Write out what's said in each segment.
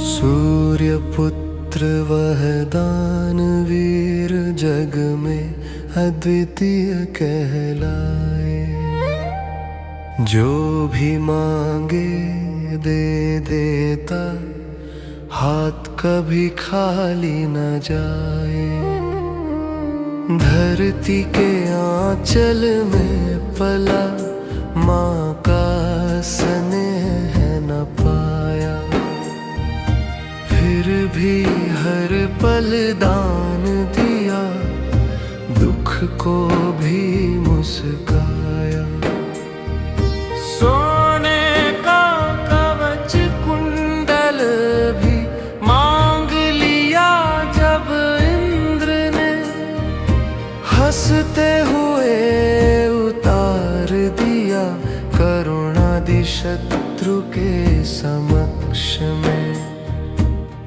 सूर्य पुत्र वह दानवीर जग में अद्वितीय कहलाए। जो भी मांगे दे देता, हाथ कभी खाली न जाए। धरती के आंचल में पला, माँ का स्नेह न पाया। फिर भी हर पल दान दिया, दुख को भी मुस्काया। सोने का कवच कुंडल भी मांग लिया जब इंद्र ने, हंसते हुए उतार दिया करुणादि शत्रु के समक्ष में।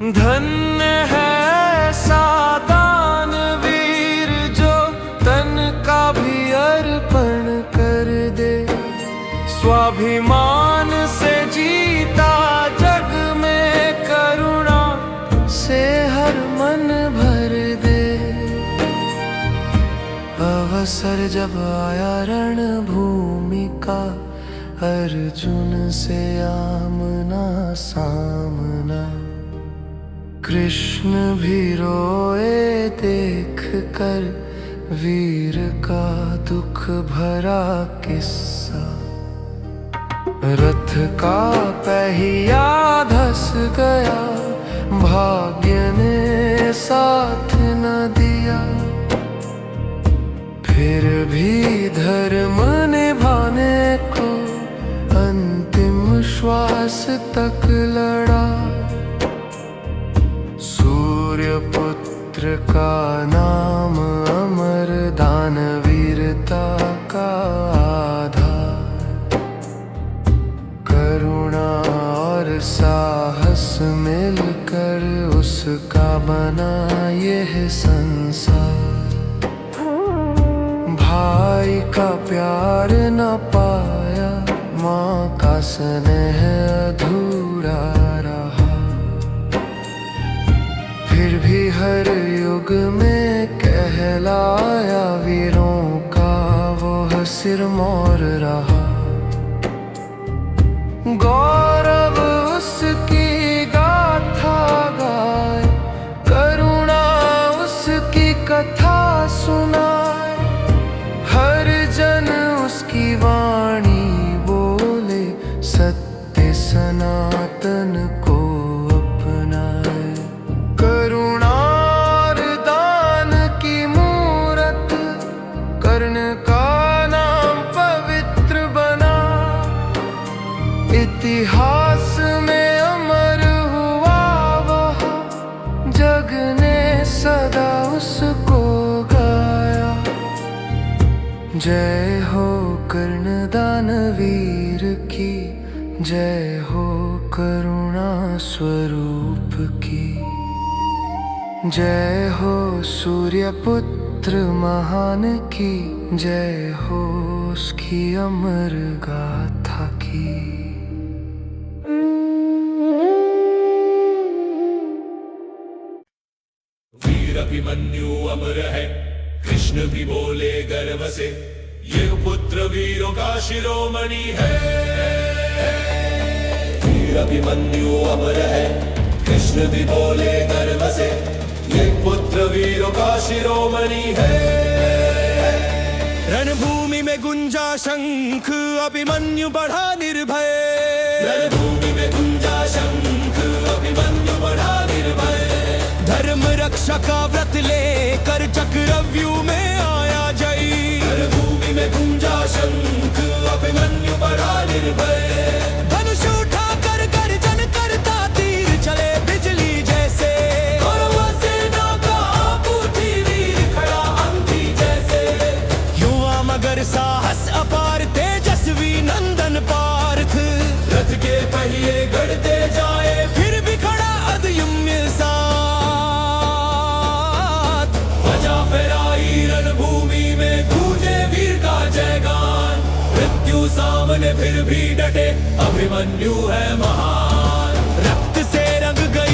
धन्य है सादान वीर जो तन का भी अर्पण कर दे। स्वाभिमान से जीता जग में, करुणा से हर मन भर दे। अवसर जब आया रणभूमि का, अर्जुन से आमना सामना। कृष्ण भी रोए देख कर वीर का दुख भरा किस्सा। रथ का पहिया धस गया, भाग्य ने साथ न दिया। फिर भी धर्म निभाने को अंतिम श्वास तक लड़ा। सूर्य पुत्र का नाम अमर, दानवीरता का आधार। करुणा और साहस मिलकर उसका बना यह संसार। भाई का प्यार न पाया, माँ का स्नेह अधूरा रहा। फिर भी हर युग में कहलाया, वीरों का वो सिरमौर रहा। गौरव उसकी गाथा गाए, करुणा उसकी कथा सुनाए। हर जन उसकी वाणी बोले, सत्य सनातन को अपनाए। करुणा और दान की मूरत, कर्ण का नाम पवित्र बना। इतिहास में अमर हुआ वह, जग ने सदा उसको गाया। जय हो कर्ण दानवीर की, जय हो करुणा स्वरूप की। जय हो सूर्य पुत्र महान की, जय हो उसकी अमर गाथा की। वीर अभिमन्यु अमर है, कृष्ण भी बोले गर्व से। ये पुत्र वीरों का शिरोमणि है। वीर अभिमन्यु अमर है, कृष्ण भी बोले गर्व से। ये पुत्र वीरों का शिरोमणि है। रणभूमि में गुंजा शंख, अभिमन्यु बढ़ा निर्भय। रणभूमि में गुंजा शंख, अभिमन्यु बढ़ा निर्भय। धर्म रक्षा का व्रत लेकर चक्रव्यूह में आया जय। रणभूमि में गुंजा शंख, अभिमन्यु बढ़ा निर्भय। धनुष उठाकर गर्जन करता, तीर चले बिजली जैसे। कौरव सेना का आप उठी, वीर खड़ा अंधी जैसे। युवा मगर साहस अपार, तेजस्वी नंदन पार्थ। रथ के पहिए गढ़ते जाए, फिर भी खड़ा अदम्य साथ। ध्वजा फहराई रणभूमि में, गूंजे वीर का जयगान। मृत्यु सामने फिर भी डटे, अभिमन्यु है महान। रक्त से रंग गई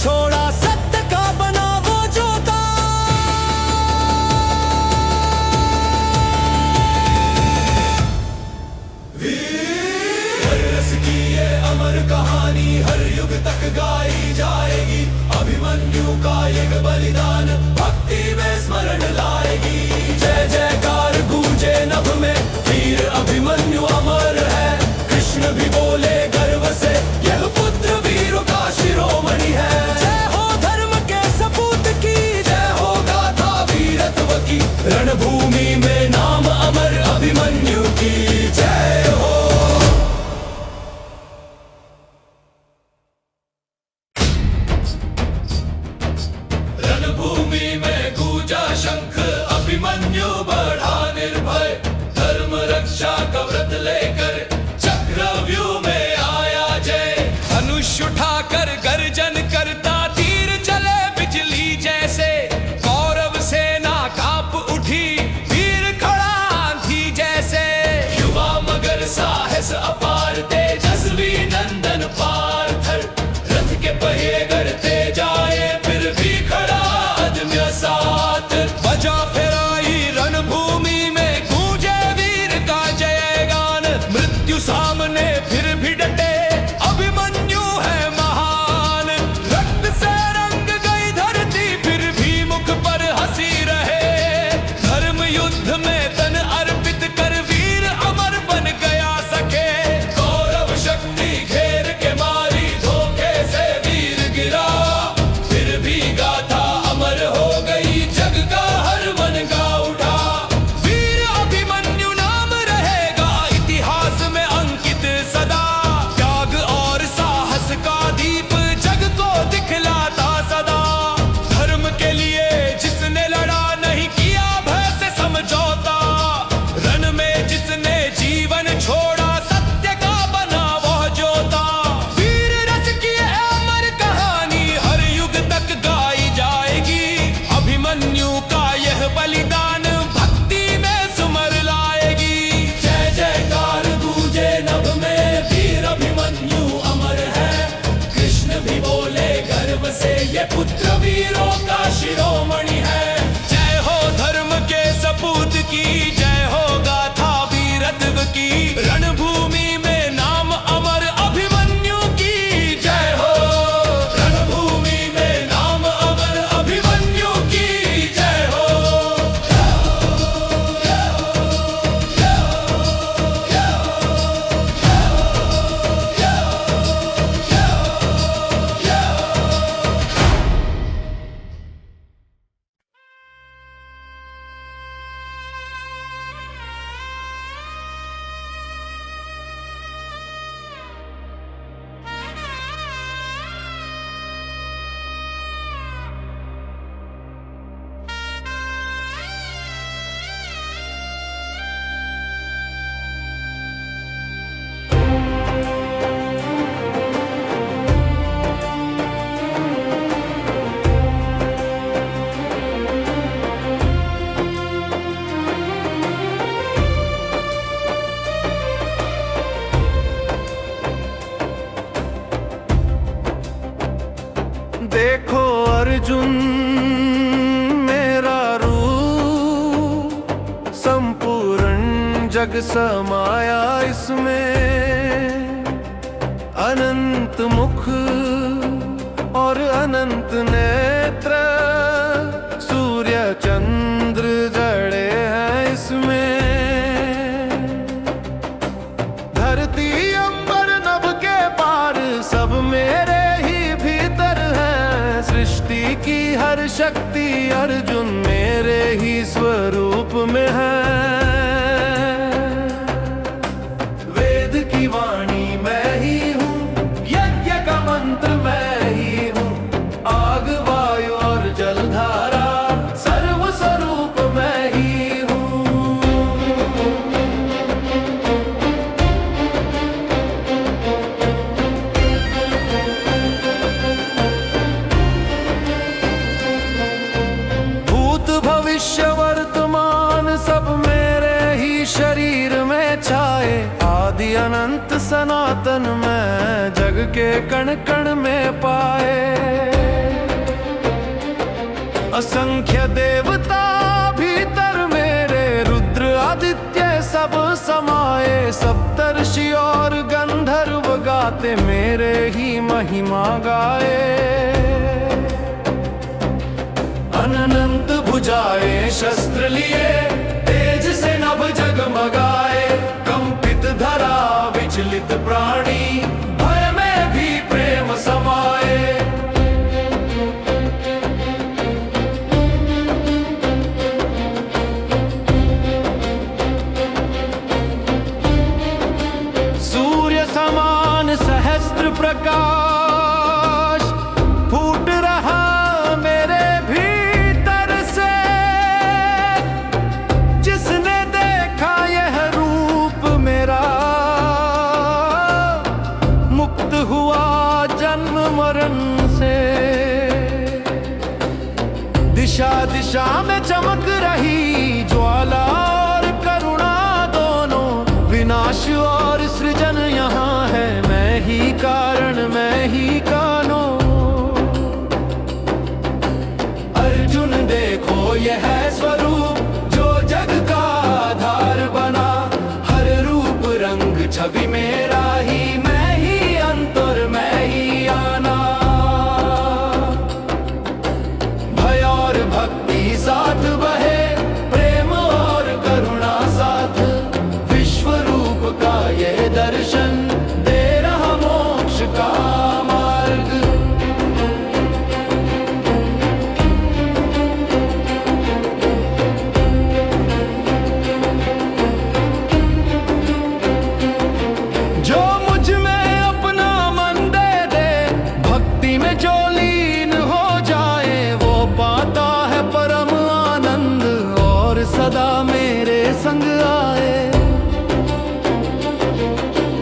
छोड़ा सत्य का बना वो जोता। हर रस की ये अमर कहानी हर युग तक गाई जाएगी। अभिमन्यु का एक बलिदान भक्ति में स्मरण लाएगी। जय जयकार गूंजे नभ में वीर अभिमन्यु अमर है। कृष्ण भी बोले गर्व से यह पुत्र वीरों का शिरोमणि है। जय हो धर्म के सपूत की, जय हो गाथा वीरत्व की। रणभूमि में नाम अमर अभिमन्यु की जय हो। रणभूमि में गूंजा शंख अभिमन्यु बढ़ा निर्भय। धर्म रक्षा का व्रत लेकर चक्रव्यूह में आया जय। धनुष उठाकर गर्जन करता तीर चले बिजली जैसे। कौरव सेना कांप उठी वीर खड़ा आंधी जैसे। युवा मगर साहस अपार तेजस्वी नंदन पार्थर। रथ के पहिए गड़ते जाए फिर भी खड़ा अदम्य साथ। बजा फेराई रणभूमि में गूंजे वीर का जय गान। मृत्यु सामने फिर भी डटे अभिमन्यु है महान। रक्त से रंग गई धरती फिर भी मुख पर हंसी रहे। धर्म युद्ध में तन अर्पित कर वीर अमर बन गया सके। कौरव शक्ति घेर के मारी धोखे से वीर गिरा। फिर भी गाथा अमर हो गई जग का हर मन गा उठा। वीर अभिमन्यु नाम रहेगा इतिहास में अंकित सदा। त्याग और साहस का दीप जग को दिखलाता सदा। धर्म के लिए जिसने लड़ा नहीं किया भय से समझौता। रण में जिसने जीवन छोड़ा सत्य का बना वह जोता। वीर रस की अमर कहानी हर युग तक गाई जाएगी। अभिमन्यु का यह बलिदान भक्ति में सुमर लाएगी। जय जयकार गूंजे नभ में वीर अभिमन्यु अमर है। कृष्ण भी बोले गर्व से ये पुत्र वीरों का शिरोमणि है। जय हो धर्म के सपूत की, जय हो गाथा वीरत्व की। रणभूमि में नाम अमर अभिमन्यु की जय हो। रणभूमि में नाम अमर अभिमन्यु की जय हो। देखो अर्जुन मेरा रूप। संपूर्ण जग समाया इसमें। अनंत मुख और अनंत नेत्र। सूर्य चंद्र जड़े हैं इसमें। धरती अंबर नभ के पार सब मेरे ही भीतर है। सृष्टि की हर शक्ति अर्जुन मेरे ही स्वरूप में है। वेद की वाणी मैं ही हूँ, यज्ञ का मंत्र मैं ही हूँ। आग वायु और जलधारा सर्व स्वरूप मैं ही हूँ। भूत भविष्य वर्तमान सब मेरे ही शरीर में छाए। आदि अनंत सनातन में जग के कण कण में पाए। असंख्य देवता भीतर मेरे, रुद्र आदित्य सब समाये, सप्तर्षि और गंधर्व गाते मेरे ही महिमा गाए। अनंत भुजाएं शस्त्र लिए, तेज से नभ जगमगाए, कंपित धरा विचलित प्राणी, भय में भी प्रेम समाए। सूर्य समान सहस्त्र प्रकाश फूट रहा मेरे भीतर से, जिसने देखा यह रूप मेरा, मुक्त हुआ जन्म मरण से। दिशा दिशा में चमक रही ज्वाला और करुणा दोनों, विनाश और सृजन यहाँ है, मैं ही कारण मैं ही कानों। अर्जुन देखो यह स्वरूप जो जग का आधार बना, हर रूप रंग छवि मेरा ही, मैं ही अंत और मैं ही आना। भय और भक्ति साथ बहे, प्रेम और करुणा साथ, विश्व रूप का यह दर्शन दे रहा मोक्ष का मार्ग। जो मुझ में अपना मन दे दे, भक्ति में जो लीन हो जाए, वो पाता है परम आनंद और सदा मेरे संग आए।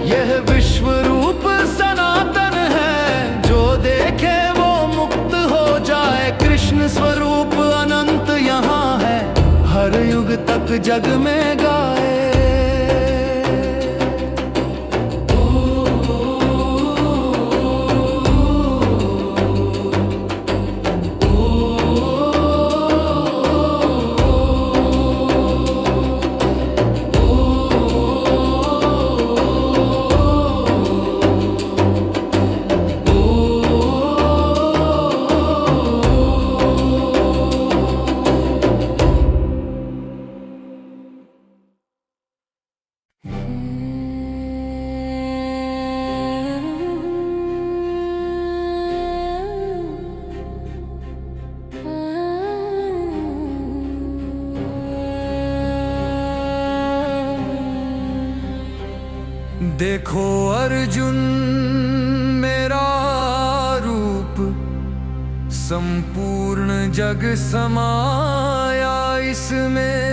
यह विश्व रूप सनातन है, जो देखे वो मुक्त हो जाए। कृष्ण स्वरूप अनंत यहाँ है, हर युग तक जग में गाए। देखो अर्जुन मेरा रूप, संपूर्ण जग समाया इसमें।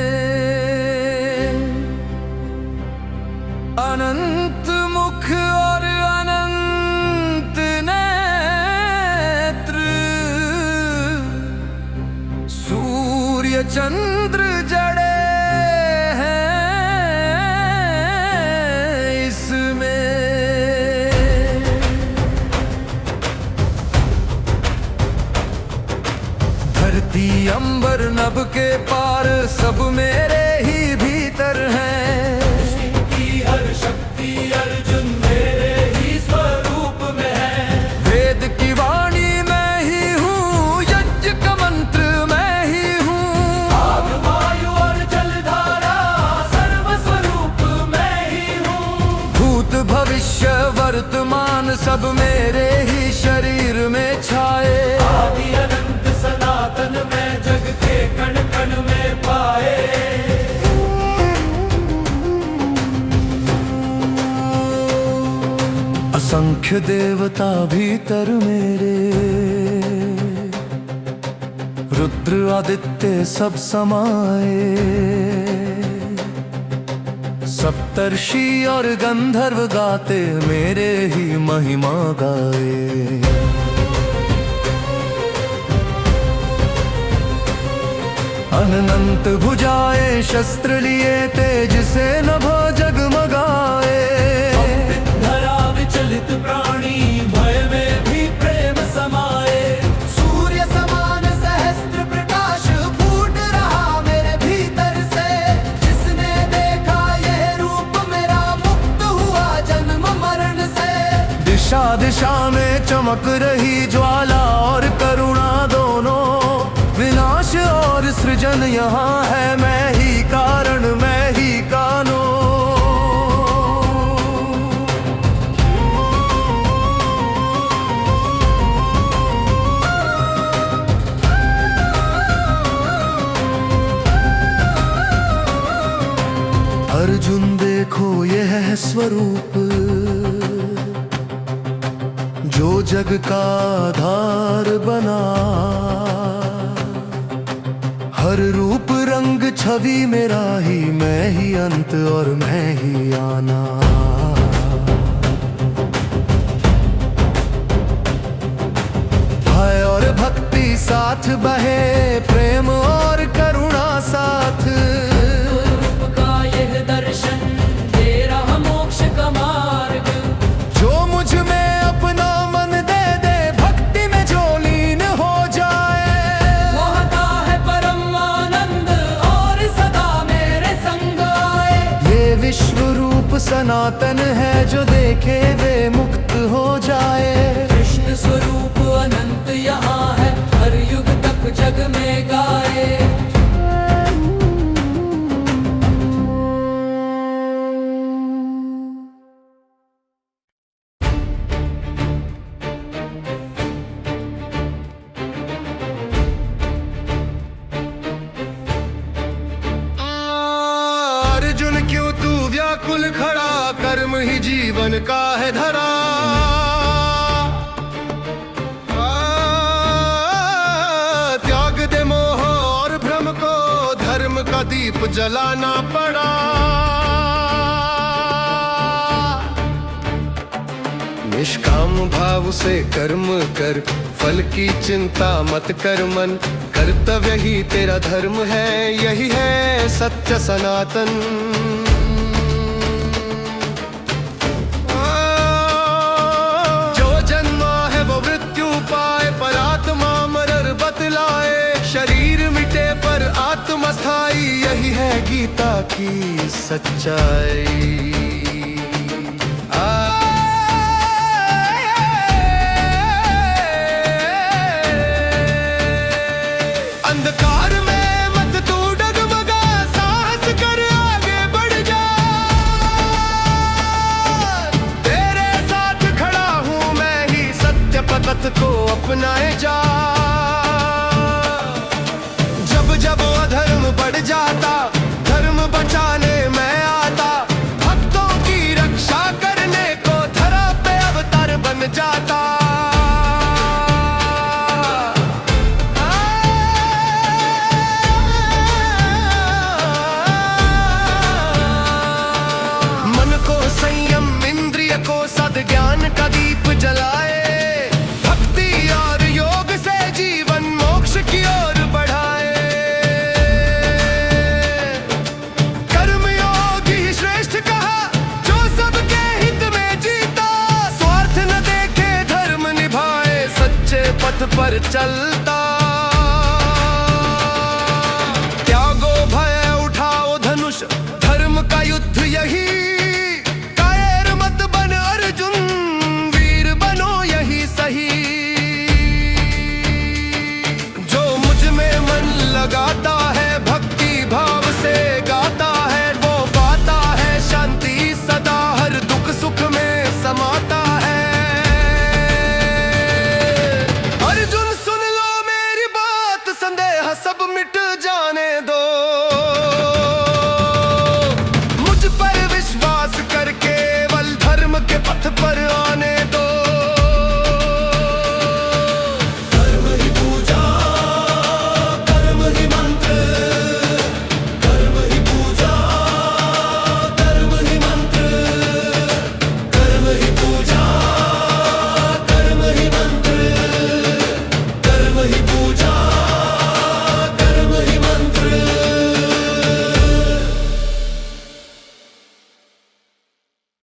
अनंत मुख और अनंत नेत्र, सूर्य चंद्र जड़े अंबर नभ के पार, सब मेरे ही भीतर हैं। की हर शक्ति अर्जुन मेरे ही स्वरूप में है। वेद की वाणी मैं ही हूँ, यज्ञ का मंत्र मैं ही हूँ। आग वायु और जलधारा सर्व स्वरूप मैं ही हूँ। भूत भविष्य वर्तमान सब मेरे ही शरीर में छाए। आदि अनंत सनातन में जग के कण कण में पाए। असंख्य देवता भीतर मेरे, रुद्र आदित्य सब समाये, सप्तर्षि और गंधर्व गाते मेरे ही महिमा गाए। अनंत भुजाएं शस्त्र लिए, तेज से नभ जगमगाए। धरा विचलित प्राणी, भय में भी प्रेम समाये। सूर्य समान सहस्त्र प्रकाश, चमक रही ज्वाला और करुणा दोनों, विनाश और सृजन यहाँ है, मैं ही कारण मैं ही कानून। अर्जुन देखो यह है स्वरूप जो जग का आधार बना, हर रूप रंग छवि मेरा ही, मैं ही अंत और मैं ही आना। भय और भक्ति साथ बहे, प्रेम और करुणा साथ, सनातन है जो देखे वे मुक्त हो जाए। कृष्ण स्वरूप अनंत यहाँ है, हर युग तक जग में गाए। अर्जुन क्यों तू व्याकुल खड़ा, कर्म ही जीवन का है धरा। त्याग दे मोह और भ्रम को, धर्म का दीप जलाना पड़ा। निष्काम भाव से कर्म कर, फल की चिंता मत कर मन, कर्तव्य ही तेरा धर्म है, यही है सत्य सनातन। जो जन्मा है वो मृत्यु पाए, पर आत्मा मरर बतलाए, शरीर मिटे पर आत्मा स्थायी, यही है गीता की सच्चाई। अंधकार में मत तू डगमगा, साहस कर आगे बढ़ जा। तेरे साथ खड़ा हूँ मैं ही, सत्य पथ को अपनाए जा। जब जब अधर्म बढ़ जाता, धर्म बचाने मैं आता, भक्तों की रक्षा करने को धरा पे अवतार बन जाता। संयम इंद्रिय को सद्ज्ञान का दीप जलाए, भक्ति और योग से जीवन मोक्ष की ओर बढ़ाए। कर्मयोग ही श्रेष्ठ कहा, जो सबके हित में जीता, स्वार्थ न देखे धर्म निभाए, सच्चे पथ पर चलता।